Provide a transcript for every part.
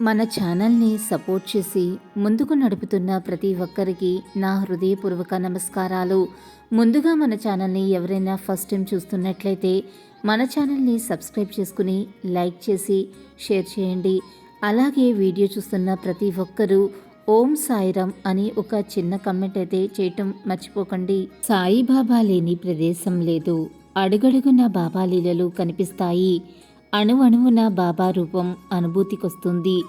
మన ఛానల్ని సపోర్ట్ చేసి ముందుకు నడుపుతున్న ప్రతి ఒక్కరికి నా హృదయపూర్వక నమస్కారాలు. ముందుగా మన ఛానల్ని ఎవరైనా ఫస్ట్ టైం చూస్తున్నట్లయితే మన ఛానల్ని సబ్స్క్రైబ్ చేసుకుని లైక్ చేసి షేర్ చేయండి. అలాగే వీడియో చూస్తున్న ప్రతి ఒక్కరూ ఓం సాయిరామ్ అని ఒక చిన్న కమెంట్ అయితే చేయటం మర్చిపోకండి. సాయిబాబా లేని ప్రదేశం లేదు. అడుగడుగున బాబా లీలలు కనిపిస్తాయి. అణువణువున బాబా రూపం అనుభూతికొస్తుంది.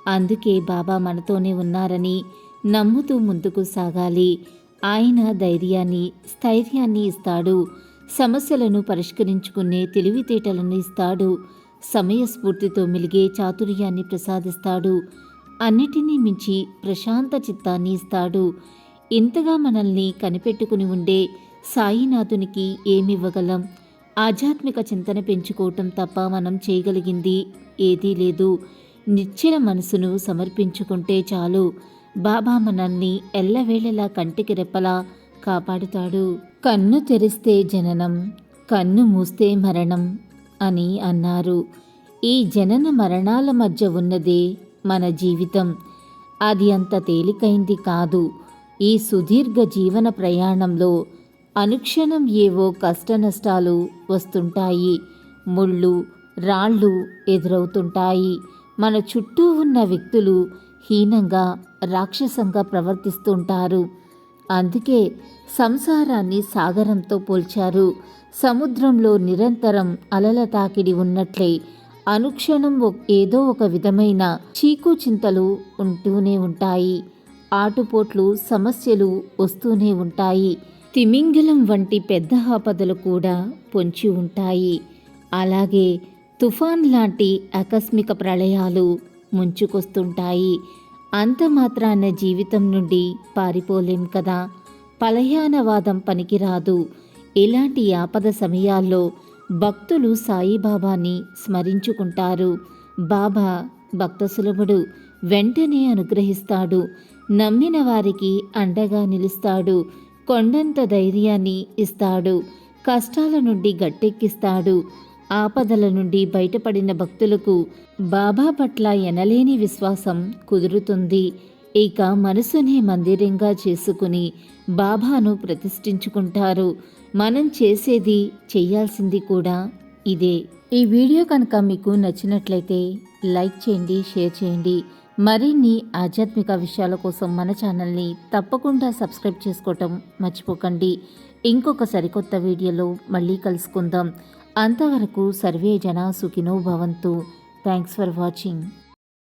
అందుకే బాబా మనతోనే ఉన్నారని నమ్ముతూ ముందుకు సాగాలి. ఆయన ధైర్యాన్ని, స్థైర్యాన్ని ఇస్తాడు. సమస్యలను పరిష్కరించుకునే తెలివితేటలను ఇస్తాడు. సమయస్ఫూర్తితో మెలిగే చాతుర్యాన్ని ప్రసాదిస్తాడు. అన్నిటినీ మించి ప్రశాంత చిత్తాన్ని ఇస్తాడు. ఇంతగా మనల్ని కనిపెట్టుకుని ఉండే సాయినాథునికి ఏమివ్వగలం? ఆధ్యాత్మిక చింతన పెంచుకోవటం తప్ప మనం చేయగలిగింది ఏదీ లేదు. నిశ్చల మనసును సమర్పించుకుంటే చాలు. బాబా మనల్ని ఎల్లవేళలా కంటికి రెప్పలా కాపాడుతాడు. కన్ను తెరిస్తే జననం, కన్ను మూస్తే మరణం అని అన్నారు. ఈ జనన మరణాల మధ్య ఉన్నదే మన జీవితం. అది అంత తేలికైంది కాదు. ఈ సుదీర్ఘ జీవన ప్రయాణంలో అనుక్షణం ఏవో కష్టనష్టాలు వస్తుంటాయి. ముళ్ళు, రాళ్ళు ఎదురవుతుంటాయి. మన చుట్టూ ఉన్న వ్యక్తులు హీనంగా, రాక్షసంగా ప్రవర్తిస్తుంటారు. అందుకే సంసారాన్ని సాగరంతో పోల్చారు. సముద్రంలో నిరంతరం అలల తాకిడి ఉన్నట్లే అనుక్షణం ఏదో ఒక విధమైన చీకు చింతలు ఉంటూనే ఉంటాయి. ఆటుపోట్లు, సమస్యలు వస్తూనే ఉంటాయి. తిమింగలం వంటి పెద్ద ఆపదలు కూడా పొంచి ఉంటాయి. అలాగే తుఫాన్ లాంటి ఆకస్మిక ప్రళయాలు ముంచుకొస్తుంటాయి. అంత మాత్రాన జీవితం నుండి పారిపోలేం కదా. పలయానవాదం పనికిరాదు. ఇలాంటి ఆపద సమయాల్లో భక్తులు సాయిబాబాని స్మరించుకుంటారు. బాబా భక్త సులభుడు, వెంటనే అనుగ్రహిస్తాడు. నమ్మిన వారికి అండగా నిలుస్తాడు. కొండంత ధైర్యాన్ని ఇస్తాడు. కష్టాల నుండి గట్టెక్కిస్తాడు. ఆపదల నుండి బయటపడిన భక్తులకు బాబా పట్ల ఎనలేని విశ్వాసం కుదురుతుంది. ఇక మనసునే మందిరంగా చేసుకుని బాబాను ప్రతిష్ఠించుకుంటారు. మనం చేసేది, చెయ్యాల్సింది కూడా ఇదే. ఈ వీడియో కనుక మీకు నచ్చినట్లయితే లైక్ చేయండి, షేర్ చేయండి. మరిన్ని ఆధ్యాత్మిక విషయాల కోసం మన ఛానల్ని తప్పకుండా సబ్స్క్రైబ్ చేసుకోవటం మర్చిపోకండి. ఇంకొక సరికొత్త వీడియోలో మళ్ళీ కలుసుకుందాం. అంతవరకు సర్వే జనా సుఖినో భవంతు. Thanks for watching.